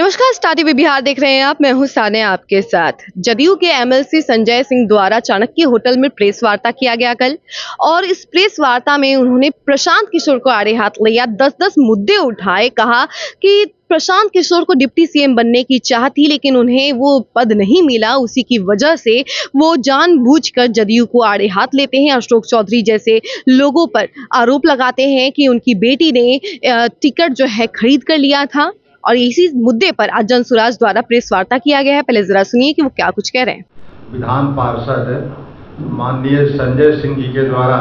नमस्कार, star TV Bihar देख रहे हैं आप। मैं हूं सानिया आपके साथ। जदयू के एमएलसी संजय सिंह द्वारा चाणक्य होटल में प्रेस वार्ता किया गया कल, और इस प्रेस वार्ता में उन्होंने प्रशांत किशोर को आड़े हाथ लिया, 10-10 मुद्दे उठाए। कहा कि प्रशांत किशोर को डिप्टी सीएम बनने की चाह थी, लेकिन उन्हें वो पद नहीं मिला। उसी की वजह से वो जानबूझकर जदयू को आड़े हाथ लेते हैं। अशोक चौधरी जैसे लोगों पर आरोप लगाते हैं कि उनकी बेटी ने टिकट जो है खरीद कर लिया था, और इसी मुद्दे पर आज जनसुराज द्वारा प्रेस वार्ता किया गया है। पहले जरा सुनिए कि वो क्या कुछ कह रहे हैं। विधान पार्षद माननीय संजय सिंह जी के द्वारा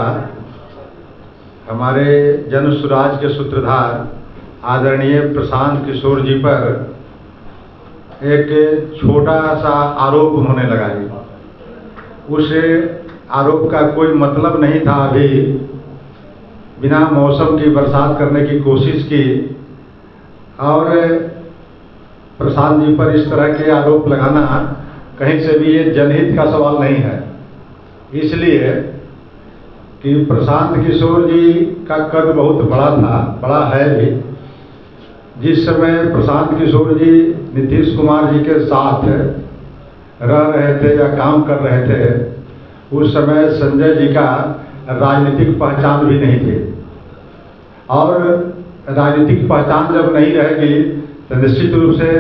हमारे जनसुराज के सूत्रधार आदरणीय प्रशांत किशोर जी पर एक छोटा सा आरोप उन्होंने लगाया। उस आरोप का कोई मतलब नहीं था। अभी बिना मौसम की बरसात करने की कोशिश की, और प्रशांत जी पर इस तरह के आरोप लगाना कहीं से भी ये जनहित का सवाल नहीं है। इसलिए कि प्रशांत किशोर जी का कद बहुत बड़ा था, बड़ा है भी। जिस समय प्रशांत किशोर जी नीतीश कुमार जी के साथ रह रहे थे या काम कर रहे थे, उस समय संजय जी का राजनीतिक पहचान भी नहीं थी। और राजनीतिक पहचान जब नहीं रहेगी तो निश्चित रूप से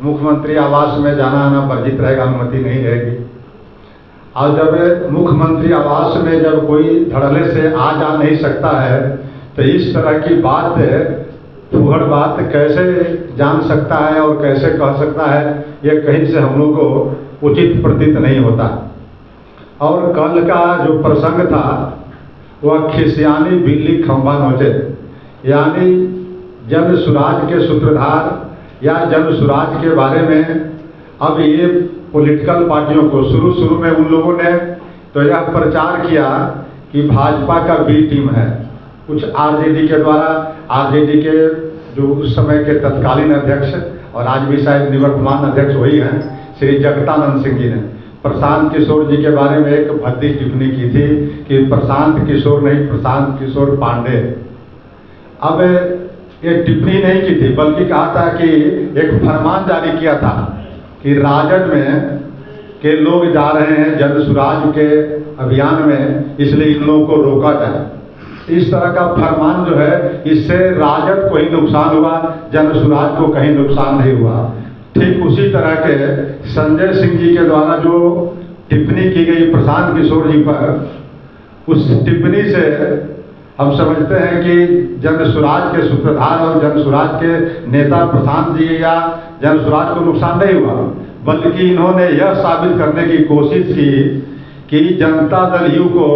मुख्यमंत्री आवास में जाना आना वर्जित रहेगा, अनुमति नहीं रहेगी। और जब मुख्यमंत्री आवास में जब कोई धड़ल्ले से आ जा नहीं सकता है, तो इस तरह की बात, फूहड़ बात कैसे जान सकता है और कैसे कह सकता है, ये कहीं से हम लोग को उचित प्रतीत नहीं होता। और कल का जो प्रसंग था वह खिसियानी बिल्ली खंभा नोचे, यानी जन सुराज के सूत्रधार या जन सुराज के बारे में अब ये पॉलिटिकल पार्टियों को शुरू में उन लोगों ने तो यह प्रचार किया कि भाजपा का बी टीम है। कुछ आरजेडी के द्वारा, आरजेडी के जो उस समय के तत्कालीन अध्यक्ष और आज भी शायद निवर्तमान अध्यक्ष वही हैं, श्री जगतानंद सिंह जी ने प्रशांत किशोर जी के बारे में एक भद्दी टिप्पणी की थी कि प्रशांत किशोर नहीं, प्रशांत किशोर पांडे। अब ये टिप्पणी नहीं की थी, बल्कि कहा था कि एक फरमान जारी किया था कि राजद में के लोग जा रहे हैं जन सुराज के अभियान में, इसलिए इन लोगों को रोका जाए। इस तरह का फरमान जो है, इससे राजद को ही नुकसान हुआ, जन सुराज को कहीं नुकसान नहीं हुआ। ठीक उसी तरह के संजय सिंह जी के द्वारा जो टिप्पणी की गई प्रशांत किशोर जी पर, उस टिप्पणी से हम समझते हैं कि जन सुराज के सूत्रधार और जन सुराज के नेता प्रशांत जी या जन सुराज को नुकसान नहीं हुआ, बल्कि इन्होंने यह साबित करने की कोशिश की कि जनता दल यू को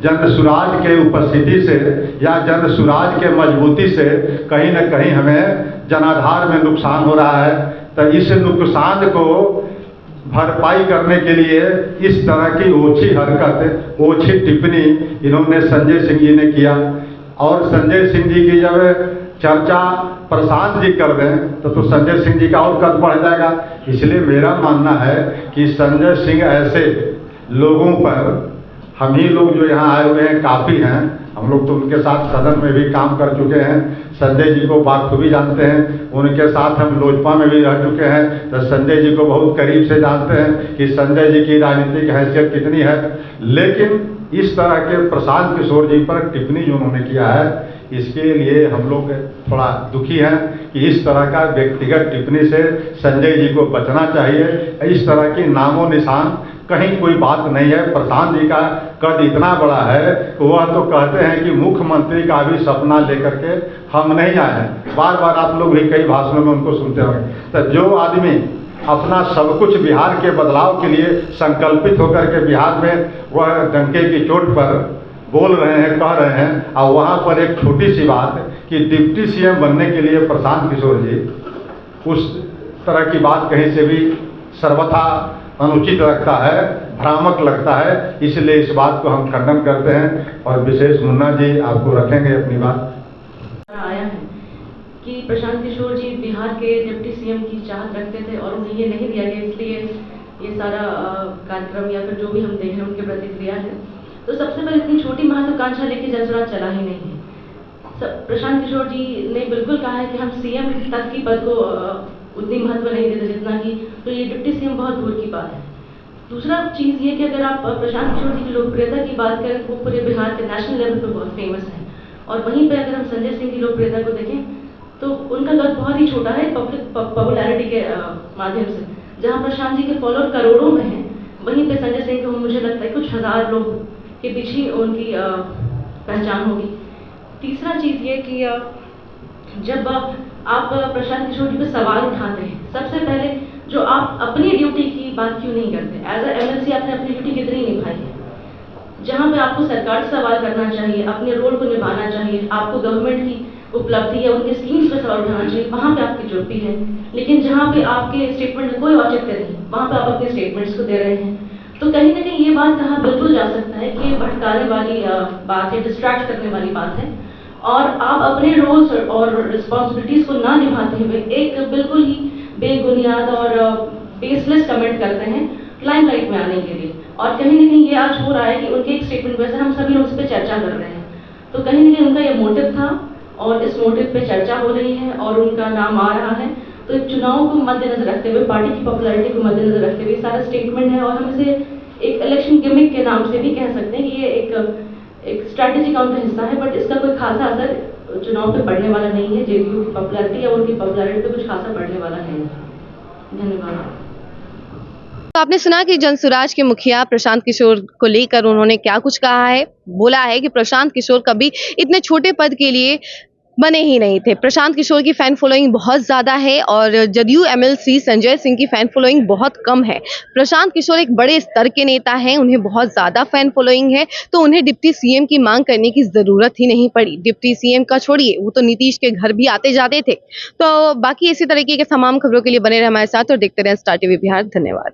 जन सुराज के उपस्थिति से या जन सुराज के मजबूती से कहीं न कहीं हमें जनाधार में नुकसान हो रहा है। तो इस नुकसान को भरपाई करने के लिए इस तरह की ओछी हरकत, ओछी टिप्पणी इन्होंने संजय सिंह जी ने किया। और संजय सिंह जी की जब चर्चा प्रशांत जी कर दें तो संजय सिंह जी का और कद बढ़ जाएगा। इसलिए मेरा मानना है कि संजय सिंह ऐसे लोगों पर, हम ही लोग जो यहाँ आए हुए हैं काफ़ी हैं, हम लोग तो उनके साथ सदन में भी काम कर चुके हैं, संजय जी को बाखूबी जानते हैं, उनके साथ हम लोजपा में भी रह चुके हैं, तो संजय जी को बहुत करीब से जानते हैं कि संजय जी की राजनीतिक हैसियत कितनी है। लेकिन इस तरह के प्रशांत किशोर जी पर टिप्पणी जो उन्होंने किया है, इसके लिए हम लोग थोड़ा दुखी हैं कि इस तरह का व्यक्तिगत टिप्पणी से संजय जी को बचना चाहिए। इस तरह की नामो निशान कहीं कोई बात नहीं है। प्रशांत जी का कद इतना बड़ा है, वह तो कहते हैं कि मुख्यमंत्री का भी सपना लेकर के हम नहीं आए हैं। बार बार आप लोग भी कई भाषणों में उनको सुनते होंगे। तो जो आदमी अपना सब कुछ बिहार के बदलाव के लिए संकल्पित होकर के बिहार में वह डंके की चोट पर बोल रहे हैं, कह रहे हैं, और वहाँ पर एक छोटी सी बात कि डिप्टी सीएम बनने के लिए प्रशांत किशोर जी, उस तरह की बात कहीं से भी सर्वथा अनुचित लगता है, भ्रामक लगता है। इसलिए इस बात को हम खंडन करते हैं। और विशेष मुन्ना जी आपको रखेंगे अपनी बात। आया है कि प्रशांत किशोर जी बिहार के डिप्टी सीएम की चाहत रखते थे और उन्हें ये नहीं दिया गया, इसलिए ये सारा कार्यक्रम या फिर जो भी हम देख रहे हैं उनकी प्रतिक्रिया है। तो सबसे पहले इतनी छोटी महत्वाकांक्षा लेके जनसुराज चला ही नहीं है। प्रशांत किशोर जी ने बिल्कुल कहा है कि हम सीएम तक की पद को उतनी महत्व नहीं देते जितना कि, तो ये डिप्टी सीएम बहुत दूर की बात है। दूसरा चीज़ ये कि अगर आप प्रशांत किशोर जी की लोकप्रियता की बात करें तो वो पूरे बिहार के नेशनल लेवल पर बहुत फेमस है, और वहीं पे अगर हम संजय सिंह की लोकप्रियता को देखें तो उनका कद बहुत ही छोटा है पब्लिक पॉपुलैरिटी के माध्यम से। जहाँ प्रशांत जी के फॉलोअर करोड़ों में हैं, वहीं पे संजय सिंह को मुझे लगता है कुछ हज़ार लोग के पीछे उनकी पहचान होगी। तीसरा चीज़ ये कि जब आप प्रशांत किशोर जी पे सवाल उठाते हैं, सबसे पहले जो आप अपनी ड्यूटी की बात क्यों नहीं करते? एज अ एमएलसी आपने अपनी ड्यूटी कितनी निभाई है? जहाँ पे आपको सरकार से सवाल करना चाहिए, अपने रोल को निभाना चाहिए, आपको गवर्नमेंट की उपलब्धि या उनके स्कीम्स पे सवाल उठाना चाहिए, वहाँ पे आपकी ड्यूटी है। लेकिन जहाँ पे आपके स्टेटमेंट में कोई औचित्य नहीं, वहाँ पे आप अपने स्टेटमेंट्स को दे रहे हैं। तो कहीं ना कहीं ये बात कहा बिल्कुल जा सकता है कि ये भटकाने वाली बात है, डिस्ट्रैक्ट करने वाली बात है, और आप अपने रोल्स और रिस्पॉन्सिबिलिटीज को ना निभाते हुए एक बिल्कुल ही बेबुनियाद और बेसलेस कमेंट करते हैं लाइमलाइट में आने के लिए। और कहीं ना कहीं ये आज हो रहा है कि उनके एक स्टेटमेंट वैसे हम सभी लोग उस पर चर्चा कर रहे हैं, तो कहीं ना कहीं उनका ये मोटिव था और इस मोटिव पे चर्चा हो रही है और उनका नाम आ रहा है। तो एक चुनाव को मद्देनजर रखते हुए, पार्टी की पॉपुलैरिटी को मद्देनजर रखते हुए सारा स्टेटमेंट है, और हम इसे एक इलेक्शन गिमिक के नाम से भी कह सकते हैं कि ये एक स्ट्रैटेजी का उनका हिस्सा है, बट इसका कोई खासा असर चुनाव पे पड़ने वाला नहीं है। जेडीयू की पॉपुलैरिटी या उनकी पॉपुलैरिटी पे कुछ खासा पड़ने वाला है। धन्यवाद। तो आपने सुना कि जनसुराज के मुखिया प्रशांत किशोर को लेकर उन्होंने क्या कुछ कहा है। बोला है कि प्रशांत किशोर कभी इतने छोटे पद के लिए बने ही नहीं थे। प्रशांत किशोर की फैन फॉलोइंग बहुत ज़्यादा है और जदयू एमएलसी संजय सिंह की फैन फॉलोइंग बहुत कम है। प्रशांत किशोर एक बड़े स्तर के नेता हैं, उन्हें बहुत ज़्यादा फैन फॉलोइंग है, तो उन्हें डिप्टी सीएम की मांग करने की ज़रूरत ही नहीं पड़ी। डिप्टी सीएम का छोड़िए, वो तो नीतीश के घर भी आते जाते थे। तो बाकी इसी तरीके के तमाम खबरों के लिए बने रहे हमारे साथ और देखते रहें स्टार टीवी बिहार। धन्यवाद।